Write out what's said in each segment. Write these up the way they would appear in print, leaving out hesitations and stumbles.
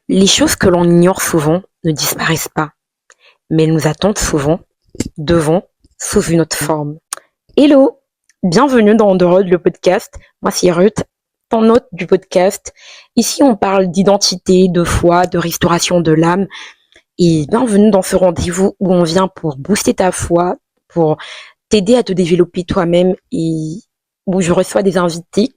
Les choses que l'on ignore souvent ne disparaissent pas, mais elles nous attendent souvent, devant, sous une autre forme. Hello, bienvenue dans The Road, le podcast. Moi, c'est Ruth, ton hôte du podcast. Ici, on parle d'identité, de foi, de restauration de l'âme. Et bienvenue dans ce rendez-vous où on vient pour booster ta foi, pour t'aider à te développer toi-même et où je reçois des invités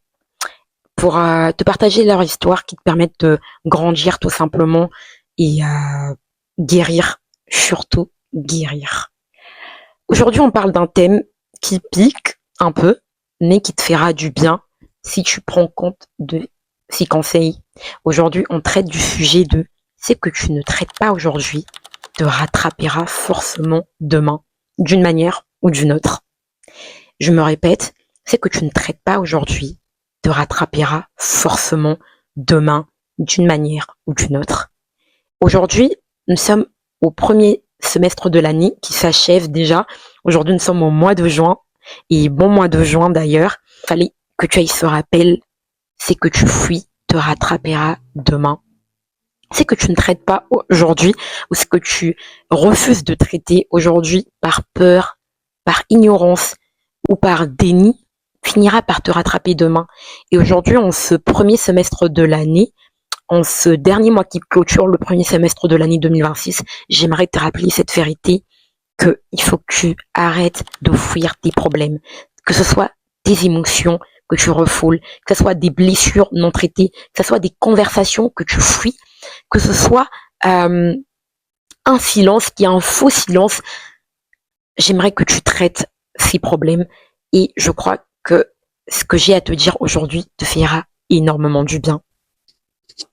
pour te partager leur histoire qui te permettent de grandir tout simplement et guérir, surtout guérir. Aujourd'hui, on parle d'un thème qui pique un peu, mais qui te fera du bien si tu prends compte de ces conseils. Aujourd'hui, on traite du sujet de ce que tu ne traites pas aujourd'hui te rattrapera forcément demain, d'une manière ou d'une autre. Je me répète, ce que tu ne traites pas aujourd'hui te rattrapera forcément demain, d'une manière ou d'une autre. Aujourd'hui, nous sommes au premier semestre de l'année qui s'achève déjà. Aujourd'hui, nous sommes au mois de juin. Et bon mois de juin d'ailleurs. Il fallait que tu ailles ce rappel. C'est que tu fuis te rattrapera demain. C'est que tu ne traites pas aujourd'hui ou ce que tu refuses de traiter aujourd'hui par peur, par ignorance ou par déni finira par te rattraper demain. Et aujourd'hui, en ce premier semestre de l'année, en ce dernier mois qui clôture le premier semestre de l'année 2026, j'aimerais te rappeler cette vérité que il faut que tu arrêtes de fuir tes problèmes, que ce soit tes émotions que tu refoules, que ce soit des blessures non traitées, que ce soit des conversations que tu fuis, que ce soit un silence qui est un faux silence. J'aimerais que tu traites ces problèmes et je crois que ce que j'ai à te dire aujourd'hui te fera énormément du bien.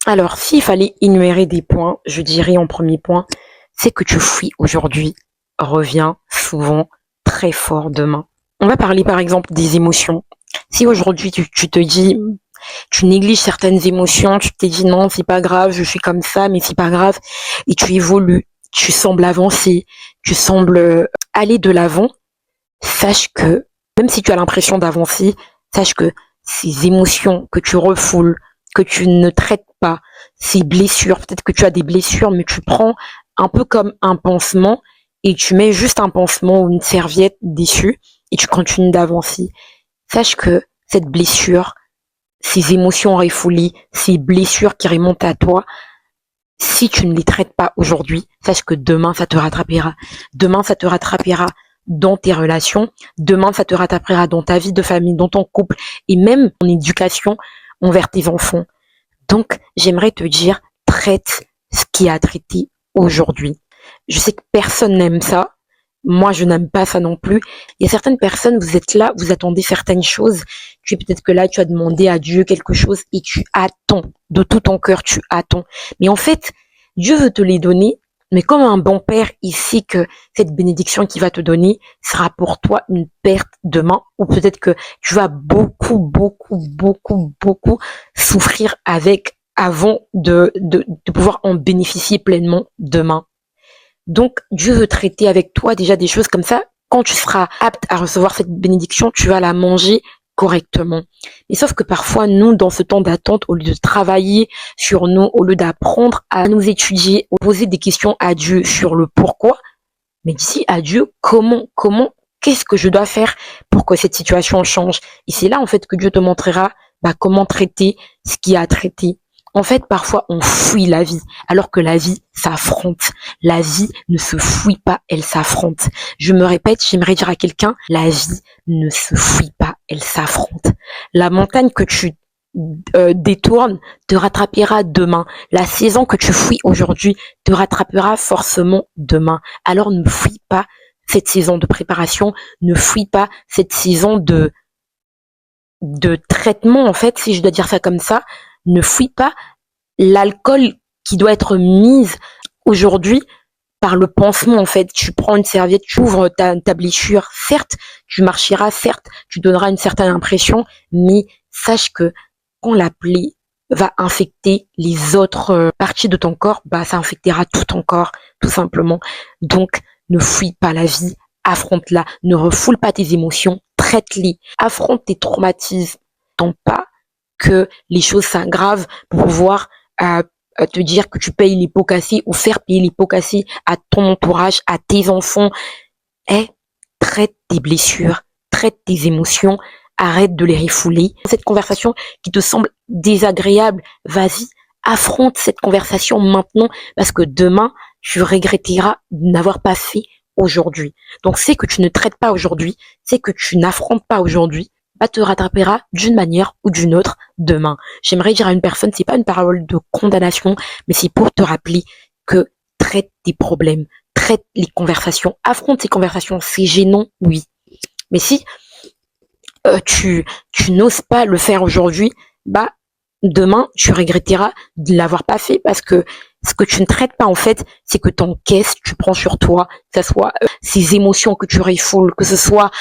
Alors, s'il fallait énumérer des points, je dirais en premier point, c'est que tu fuis aujourd'hui revient souvent très fort demain. On va parler par exemple des émotions. Si aujourd'hui tu te dis, tu négliges certaines émotions, tu te dis non, c'est pas grave, je suis comme ça, mais c'est pas grave, et tu évolues, tu sembles avancer, tu sembles aller de l'avant, sache que, même si tu as l'impression d'avancer, sache que ces émotions que tu refoules, que tu ne traites pas, ces blessures, peut-être que tu as des blessures, mais tu prends un peu comme un pansement et tu mets juste un pansement ou une serviette dessus et tu continues d'avancer. Sache que cette blessure, ces émotions refoulées, ces blessures qui remontent à toi, si tu ne les traites pas aujourd'hui, sache que demain ça te rattrapera. Demain ça te rattrapera dans tes relations, demain ça te rattrapera dans ta vie de famille, dans ton couple et même en éducation envers tes enfants. Donc j'aimerais te dire, traite ce qui est à traiter aujourd'hui. Je sais que personne n'aime ça. Moi, je n'aime pas ça non plus. Il y a certaines personnes, vous êtes là, vous attendez certaines choses. Peut-être que là, tu as demandé à Dieu quelque chose et tu attends. De tout ton cœur, tu attends. Mais en fait, Dieu veut te les donner. Mais comme un bon père, il sait que cette bénédiction qu'il va te donner sera pour toi une perte demain. Ou peut-être que tu vas beaucoup souffrir avec avant de pouvoir en bénéficier pleinement demain. Donc, Dieu veut traiter avec toi déjà des choses comme ça. Quand tu seras apte à recevoir cette bénédiction, tu vas la manger correctement. Mais sauf que parfois, nous, dans ce temps d'attente, au lieu de travailler sur nous, au lieu d'apprendre à nous étudier, poser des questions à Dieu sur le pourquoi, mais dis à Dieu comment, qu'est-ce que je dois faire pour que cette situation change. Et c'est là, en fait, que Dieu te montrera comment traiter ce qui a à traiter. En fait, parfois, on fuit la vie, alors que la vie s'affronte. La vie ne se fuit pas, elle s'affronte. Je me répète, j'aimerais dire à quelqu'un, la vie ne se fuit pas, elle s'affronte. La montagne que tu détournes te rattrapera demain. La saison que tu fuis aujourd'hui te rattrapera forcément demain. Alors ne fuis pas cette saison de préparation, ne fuis pas cette saison de traitement, en fait, si je dois dire ça comme ça. Ne fuis pas l'alcool qui doit être mise aujourd'hui par le pansement, en fait. Tu prends une serviette, tu ouvres ta blessure. Certes, tu marcheras, certes, tu donneras une certaine impression, mais sache que quand la plaie va infecter les autres parties de ton corps, ça infectera tout ton corps, tout simplement. Donc, ne fuis pas la vie, affronte-la, ne refoule pas tes émotions, traite-les, affronte tes traumatismes. T'en pas que les choses s'aggravent pour pouvoir te dire que tu payes les pots cassés ou faire payer les pots cassés à ton entourage, à tes enfants. Traite tes blessures, traite tes émotions, arrête de les refouler. Cette conversation qui te semble désagréable, vas-y, affronte cette conversation maintenant parce que demain, tu regretteras de n'avoir pas fait aujourd'hui. Donc, c'est que tu ne traites pas aujourd'hui, c'est que tu n'affrontes pas aujourd'hui, bah, te rattrapera d'une manière ou d'une autre demain. J'aimerais dire à une personne, c'est pas une parole de condamnation, mais c'est pour te rappeler que traite tes problèmes, traite les conversations, affronte ces conversations. C'est gênant, oui. Mais si tu n'oses pas le faire aujourd'hui, bah demain tu regretteras de l'avoir pas fait parce que ce que tu ne traites pas en fait, c'est que t'encaisses, tu prends sur toi, que ce soit ces émotions que tu refoules, que ce soit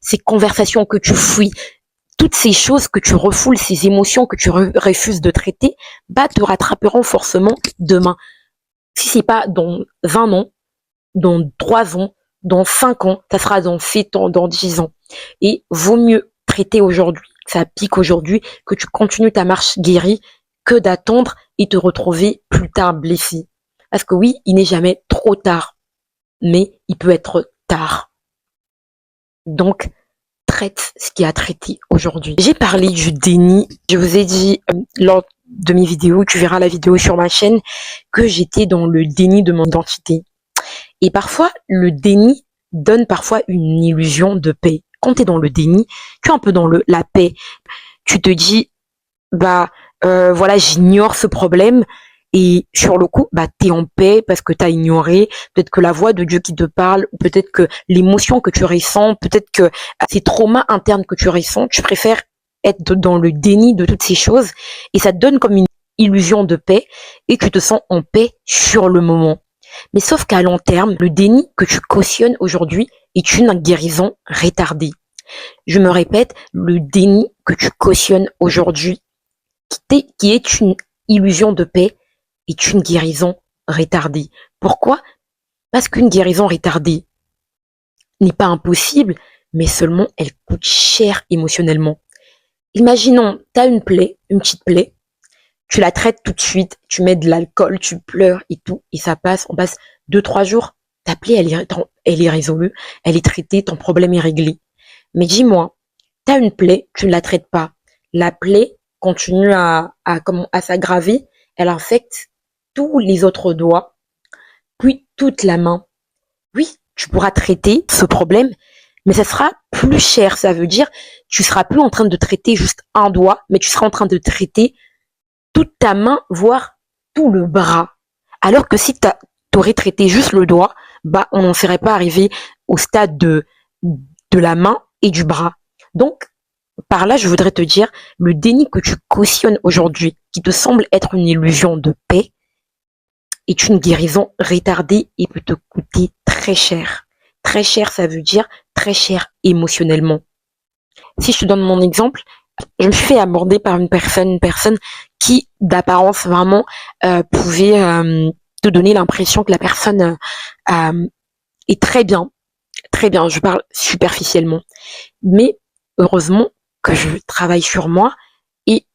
ces conversations que tu fuis, toutes ces choses que tu refoules, ces émotions que tu refuses de traiter, bah te rattraperont forcément demain. Si c'est pas dans 20 ans, dans 3 ans, dans 5 ans, ça sera dans 7 ans, dans 10 ans. Et vaut mieux traiter aujourd'hui, que ça pique aujourd'hui, que tu continues ta marche guérie, que d'attendre et te retrouver plus tard blessé. Parce que oui, il n'est jamais trop tard, mais il peut être tard. Donc, traite ce qui a traité aujourd'hui. J'ai parlé du déni. Je vous ai dit lors de mes vidéos, tu verras la vidéo sur ma chaîne, que j'étais dans le déni de mon identité. Et parfois, le déni donne parfois une illusion de paix. Quand tu es dans le déni, tu es un peu dans la paix. Tu te dis, voilà, j'ignore ce problème. Et sur le coup, tu es en paix parce que tu as ignoré. Peut-être que la voix de Dieu qui te parle, ou peut-être que l'émotion que tu ressens, peut-être que ces traumas internes que tu ressens, tu préfères être dans le déni de toutes ces choses. Et ça te donne comme une illusion de paix et tu te sens en paix sur le moment. Mais sauf qu'à long terme, le déni que tu cautionnes aujourd'hui est une guérison retardée. Je me répète, le déni que tu cautionnes aujourd'hui, qui est une illusion de paix, est une guérison retardée. Pourquoi? Parce qu'une guérison retardée n'est pas impossible, mais seulement elle coûte cher émotionnellement. Imaginons, tu as une plaie, une petite plaie, tu la traites tout de suite, tu mets de l'alcool, tu pleures et tout, et ça passe, on passe 2-3 jours, ta plaie, elle est résolue, elle est traitée, ton problème est réglé. Mais dis-moi, tu as une plaie, tu ne la traites pas. La plaie continue à s'aggraver, elle infecte tous les autres doigts, puis toute la main. Oui, tu pourras traiter ce problème, mais ça sera plus cher. Ça veut dire, tu seras plus en train de traiter juste un doigt, mais tu seras en train de traiter toute ta main, voire tout le bras. Alors que si t'aurais traité juste le doigt, on n'en serait pas arrivé au stade de la main et du bras. Donc, par là, je voudrais te dire, le déni que tu cautionnes aujourd'hui, qui te semble être une illusion de paix, est une guérison retardée et peut te coûter très cher. Très cher, ça veut dire très cher émotionnellement. Si je te donne mon exemple, je me suis fait aborder par une personne qui, d'apparence vraiment, pouvait te donner l'impression que la personne est très bien, je parle superficiellement. Mais heureusement que je travaille sur moi et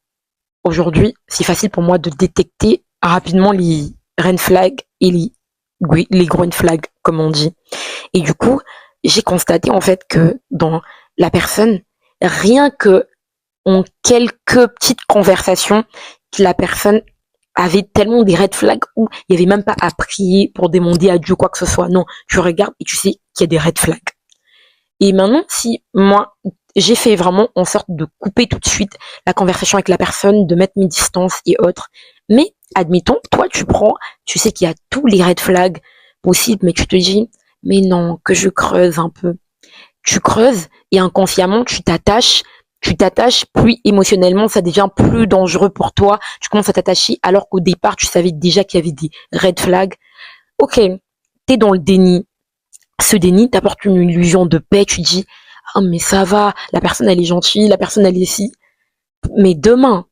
aujourd'hui, c'est facile pour moi de détecter rapidement les red flags et les green flags, comme on dit. Et du coup, j'ai constaté en fait que dans la personne, rien que en quelques petites conversations, que la personne avait tellement des red flags où il n'y avait même pas à prier pour demander à Dieu quoi que ce soit. Non, tu regardes et tu sais qu'il y a des red flags. Et maintenant, si moi, j'ai fait vraiment en sorte de couper tout de suite la conversation avec la personne, de mettre mes distances et autres. Mais admettons, toi, tu sais qu'il y a tous les red flags possibles, mais tu te dis, mais non, que je creuse un peu. Tu creuses et inconsciemment, tu t'attaches, puis émotionnellement, ça devient plus dangereux pour toi. Tu commences à t'attacher alors qu'au départ, tu savais déjà qu'il y avait des red flags. Ok, t'es dans le déni. Ce déni t'apporte une illusion de paix. Tu dis, ah mais ça va, la personne elle est gentille, la personne elle est ici. Mais demain,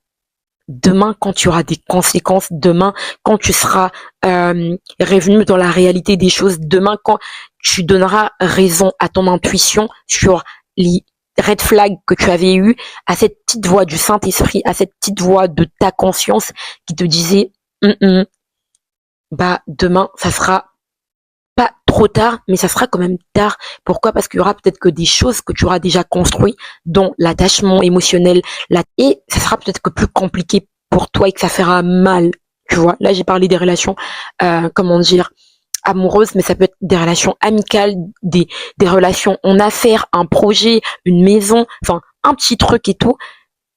quand tu auras des conséquences, demain, quand tu seras revenu dans la réalité des choses, demain, quand tu donneras raison à ton intuition sur les red flags que tu avais eu, à cette petite voix du Saint-Esprit, à cette petite voix de ta conscience qui te disait bah demain, ça sera pas trop tard, mais ça sera quand même tard. Pourquoi? Parce qu'il y aura peut-être que des choses que tu auras déjà construites, dont l'attachement émotionnel, et ça sera peut-être que plus compliqué pour toi et que ça fera mal. Tu vois, là j'ai parlé des relations, comment dire, amoureuses, mais ça peut être des relations amicales, des relations en affaires, un projet, une maison, enfin un petit truc et tout.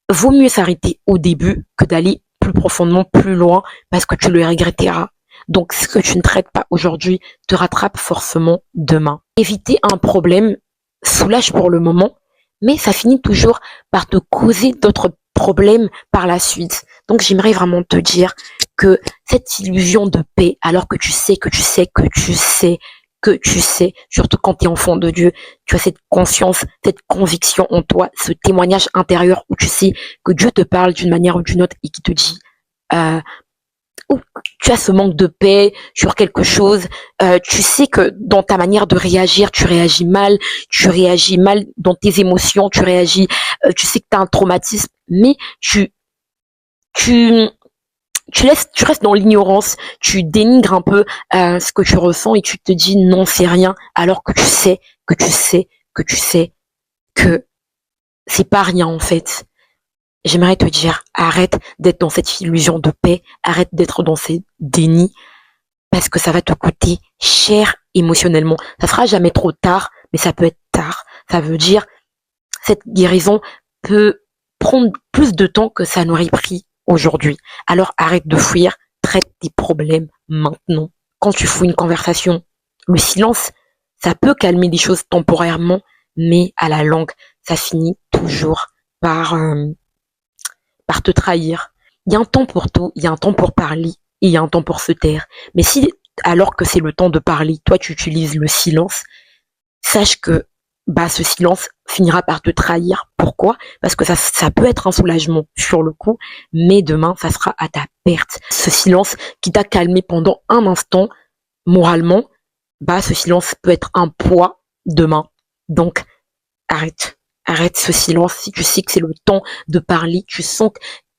Vaut mieux s'arrêter au début que d'aller plus profondément, plus loin, parce que tu le regretteras. Donc, ce que tu ne traites pas aujourd'hui te rattrape forcément demain. Éviter un problème soulage pour le moment, mais ça finit toujours par te causer d'autres problèmes par la suite. Donc, j'aimerais vraiment te dire que cette illusion de paix, alors que tu sais, que tu sais, que tu sais, que tu sais, surtout quand tu es enfant de Dieu, tu as cette conscience, cette conviction en toi, ce témoignage intérieur où tu sais que Dieu te parle d'une manière ou d'une autre et qui te dit, euh, ou tu as ce manque de paix sur quelque chose, tu sais que dans ta manière de réagir, tu réagis mal dans tes émotions, tu sais que tu as un traumatisme, mais tu, tu restes dans l'ignorance, tu dénigres un peu ce que tu ressens et tu te dis non, c'est rien, alors que tu sais, que tu sais, que tu sais que c'est pas rien en fait. J'aimerais te dire, arrête d'être dans cette illusion de paix, arrête d'être dans ces dénis, parce que ça va te coûter cher émotionnellement. Ça sera jamais trop tard, mais ça peut être tard. Ça veut dire, cette guérison peut prendre plus de temps que ça n'aurait pris aujourd'hui. Alors arrête de fuir, traite tes problèmes maintenant. Quand tu fous une conversation, le silence, ça peut calmer les choses temporairement, mais à la longue, ça finit toujours par te trahir. Il y a un temps pour tout, il y a un temps pour parler et il y a un temps pour se taire. Mais si, alors que c'est le temps de parler, toi tu utilises le silence, sache que bah ce silence finira par te trahir. Pourquoi? Parce que ça peut être un soulagement sur le coup, mais demain ça sera à ta perte. Ce silence qui t'a calmé pendant un instant, moralement, bah ce silence peut être un poids demain. Donc arrête. Arrête ce silence. Si tu sais que c'est le temps de parler, tu sens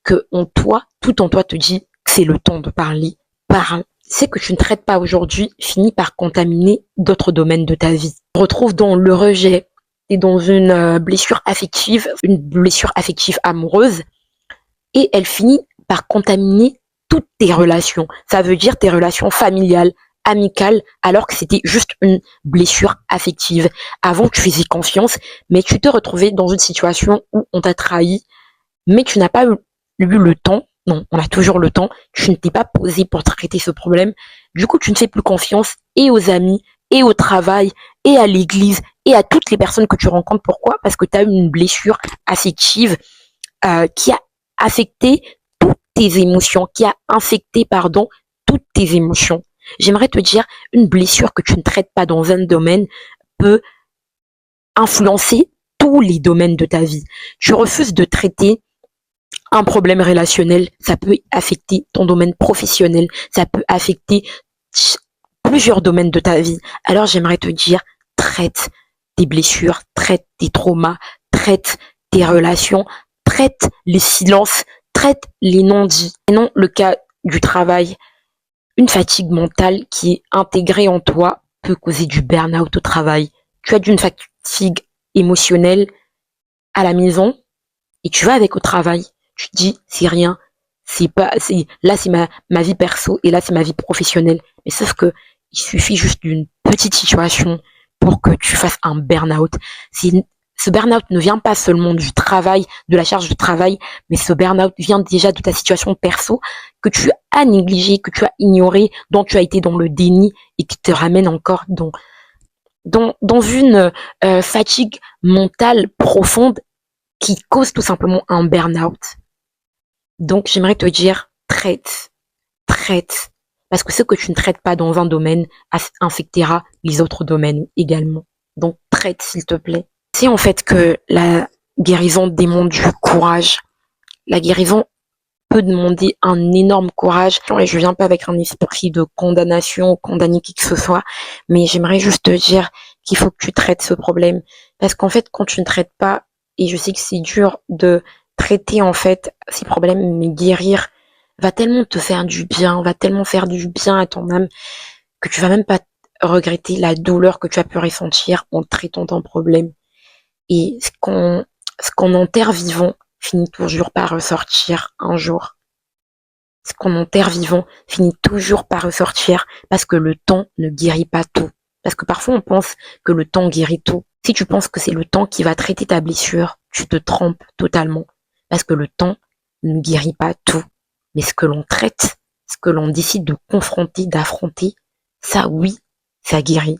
que en toi, tout en toi te dit que c'est le temps de parler. Parle. C'est que tu ne traites pas aujourd'hui finit par contaminer d'autres domaines de ta vie. Tu te retrouves dans le rejet et dans une blessure affective amoureuse, et elle finit par contaminer toutes tes relations. Ça veut dire tes relations familiales, amicales, alors que c'était juste une blessure affective. Avant, tu faisais confiance, mais tu te retrouvais dans une situation où on t'a trahi, mais tu n'as pas eu le temps. Non, on a toujours le temps. Tu ne t'es pas posé pour traiter ce problème. Du coup, tu ne fais plus confiance et aux amis, et au travail, et à l'église, et à toutes les personnes que tu rencontres. Pourquoi? Parce que tu as eu une blessure affective qui a affecté toutes tes émotions, qui a infecté, pardon, toutes tes émotions. J'aimerais te dire, une blessure que tu ne traites pas dans un domaine peut influencer tous les domaines de ta vie. Tu refuses de traiter un problème relationnel, ça peut affecter ton domaine professionnel, ça peut affecter plusieurs domaines de ta vie. Alors j'aimerais te dire, traite tes blessures, traite tes traumas, traite tes relations, traite les silences, traite les non-dits. Et non le cas du travail, une fatigue mentale qui est intégrée en toi peut causer du burn-out au travail. Tu as d'une fatigue émotionnelle à la maison et tu vas avec au travail. Tu te dis, c'est rien, là c'est ma vie perso et là c'est ma vie professionnelle. Mais sauf que il suffit juste d'une petite situation pour que tu fasses un burn-out. Ce burn-out ne vient pas seulement du travail, de la charge de travail, mais ce burn-out vient déjà de ta situation perso que tu as négligée, que tu as ignorée, dont tu as été dans le déni et qui te ramène encore dans une fatigue mentale profonde qui cause tout simplement un burn-out. Donc j'aimerais te dire, traite, parce que ce que tu ne traites pas dans un domaine infectera les autres domaines également. Donc traite s'il te plaît. C'est en fait que la guérison demande du courage. La guérison peut demander un énorme courage. Et je viens pas avec un esprit de condamnation, condamner qui que ce soit, mais j'aimerais juste te dire qu'il faut que tu traites ce problème. Parce qu'en fait, quand tu ne traites pas, et je sais que c'est dur de traiter en fait ces problèmes, mais guérir va tellement te faire du bien, va tellement faire du bien à ton âme que tu vas même pas regretter la douleur que tu as pu ressentir en traitant ton problème. Et ce qu'on enterre vivant finit toujours par ressortir un jour. Ce qu'on enterre vivant finit toujours par ressortir parce que le temps ne guérit pas tout. Parce que parfois on pense que le temps guérit tout. Si tu penses que c'est le temps qui va traiter ta blessure, tu te trompes totalement. Parce que le temps ne guérit pas tout. Mais ce que l'on traite, ce que l'on décide de confronter, d'affronter, ça oui, ça guérit.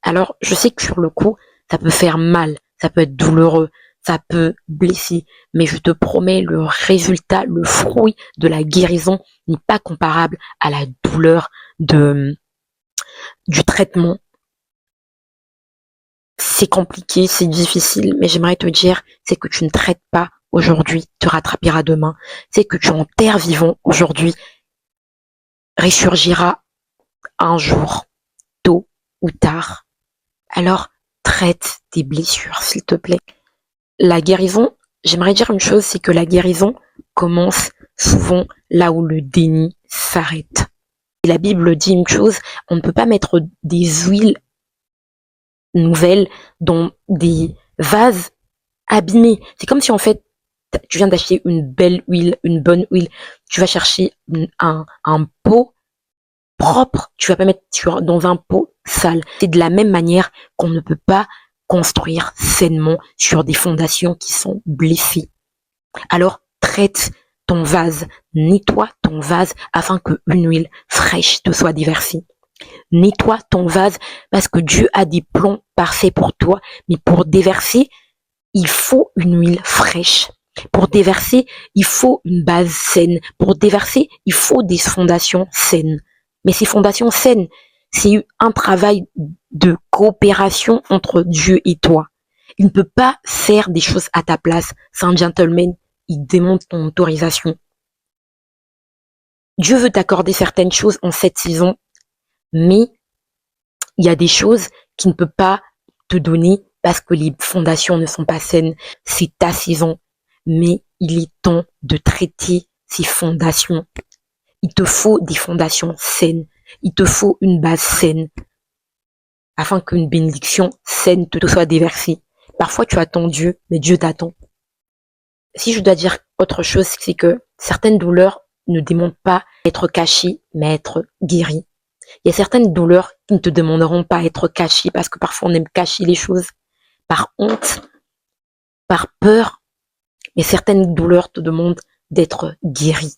Alors je sais que sur le coup, ça peut faire mal, ça peut être douloureux, ça peut blesser, mais je te promets, le résultat, le fruit de la guérison n'est pas comparable à la douleur du traitement. C'est compliqué, c'est difficile, mais j'aimerais te dire, c'est que tu ne traites pas aujourd'hui, te rattraperas demain. C'est que tu enterres vivant aujourd'hui, ressurgira un jour, tôt ou tard. Alors, traite tes blessures, s'il te plaît. La guérison, j'aimerais dire une chose, c'est que la guérison commence souvent là où le déni s'arrête. Et la Bible dit une chose, on ne peut pas mettre des huiles nouvelles dans des vases abîmés. C'est comme si en fait, tu viens d'acheter une belle huile, une bonne huile, tu vas chercher un pot propre, tu vas pas mettre dans un pot sale. C'est de la même manière qu'on ne peut pas construire sainement sur des fondations qui sont blessées. Alors, traite ton vase, nettoie ton vase afin que une huile fraîche te soit déversée. Nettoie ton vase parce que Dieu a des plans parfaits pour toi, mais pour déverser, il faut une huile fraîche. Pour déverser, il faut une base saine. Pour déverser, il faut des fondations saines. Mais ces fondations saines, c'est un travail de coopération entre Dieu et toi. Il ne peut pas faire des choses à ta place. C'est un gentleman. Il demande ton autorisation. Dieu veut t'accorder certaines choses en cette saison, mais il y a des choses qu'il ne peut pas te donner parce que les fondations ne sont pas saines. C'est ta saison, mais il est temps de traiter ces fondations. Il te faut des fondations saines. Il te faut une base saine afin qu'une bénédiction saine te soit déversée. Parfois, tu attends Dieu, mais Dieu t'attend. Si je dois dire autre chose, c'est que certaines douleurs ne demandent pas être cachées, mais être guéries. Il y a certaines douleurs qui ne te demanderont pas à être cachées parce que parfois on aime cacher les choses par honte, par peur, mais certaines douleurs te demandent d'être guérie.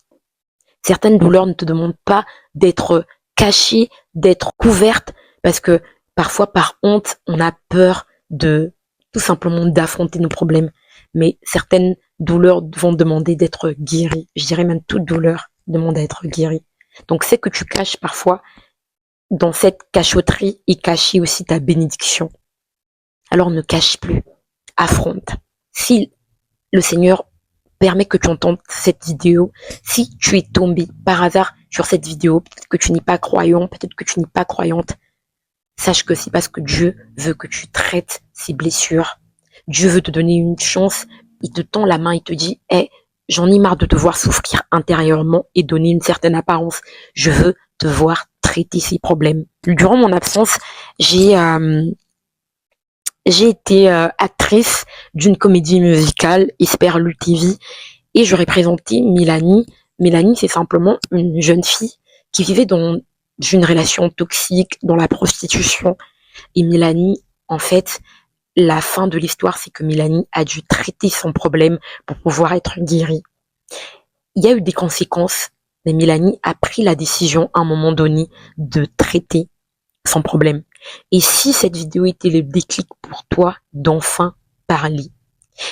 Certaines douleurs ne te demandent pas d'être cachée, d'être couverte parce que parfois par honte, on a peur de tout simplement d'affronter nos problèmes. Mais certaines douleurs vont demander d'être guéries. Je dirais même toute douleur demande à être guérie. Donc c'est que tu caches parfois, dans cette cachotterie est cachée aussi ta bénédiction. Alors ne cache plus, affronte. Si le Seigneur permet que tu entendes cette vidéo, si tu es tombé par hasard sur cette vidéo, peut-être que tu n'es pas croyant, peut-être que tu n'es pas croyante, sache que c'est parce que Dieu veut que tu traites ces blessures. Dieu veut te donner une chance, il te tend la main, il te dit, hey, j'en ai marre de te voir souffrir intérieurement et donner une certaine apparence. Je veux te voir traiter ces problèmes. Durant mon absence, j'ai été actrice d'une comédie musicale, Esperlu TV, et j'aurais présenté Mélanie. Mélanie, c'est simplement une jeune fille qui vivait dans une relation toxique, dans la prostitution. Et Mélanie, en fait, la fin de l'histoire, c'est que Mélanie a dû traiter son problème pour pouvoir être guérie. Il y a eu des conséquences, mais Mélanie a pris la décision à un moment donné de traiter son problème. Et si cette vidéo était le déclic pour toi d'enfin parler,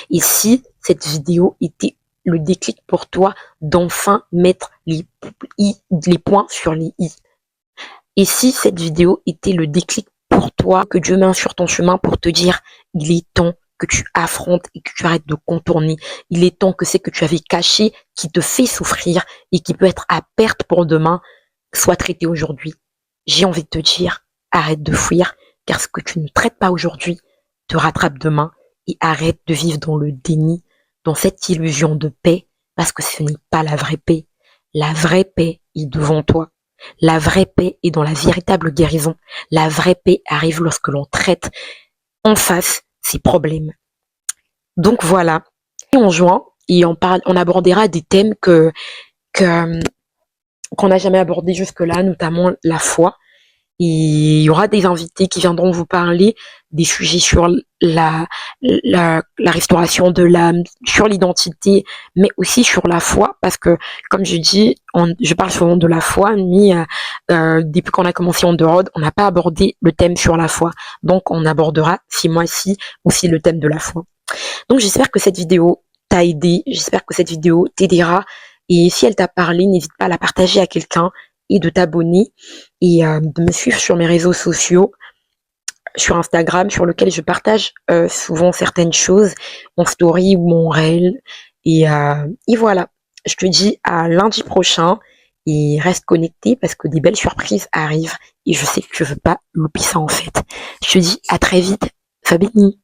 et si cette vidéo était le déclic pour toi d'enfin mettre les points sur les i, et si cette vidéo était le déclic pour toi que Dieu met sur ton chemin pour te dire il est temps que tu affrontes et que tu arrêtes de contourner, il est temps que c'est que tu avais caché qui te fait souffrir et qui peut être à perte pour demain soit traité aujourd'hui. J'ai envie de te dire, arrête de fuir, car ce que tu ne traites pas aujourd'hui te rattrape demain, et arrête de vivre dans le déni, dans cette illusion de paix, parce que ce n'est pas la vraie paix. La vraie paix est devant toi. La vraie paix est dans la véritable guérison. La vraie paix arrive lorsque l'on traite en face ses problèmes. Donc voilà. Et en juin, on abordera des thèmes qu'on n'a jamais abordés jusque-là, notamment la foi. Et il y aura des invités qui viendront vous parler des sujets sur la restauration de l'âme, sur l'identité, mais aussi sur la foi, parce que, comme je dis, je parle souvent de la foi, mais depuis qu'on a commencé On The Road, on n'a pas abordé le thème sur la foi. Donc, on abordera 6 mois-ci aussi le thème de la foi. Donc, j'espère que cette vidéo t'a aidé, j'espère que cette vidéo t'aidera, et si elle t'a parlé, n'hésite pas à la partager à quelqu'un, et de t'abonner et de me suivre sur mes réseaux sociaux, sur Instagram, sur lequel je partage souvent certaines choses en story ou en réel. Et voilà, je te dis à lundi prochain et reste connecté parce que des belles surprises arrivent et je sais que tu veux pas louper ça en fait. Je te dis à très vite, Fabini.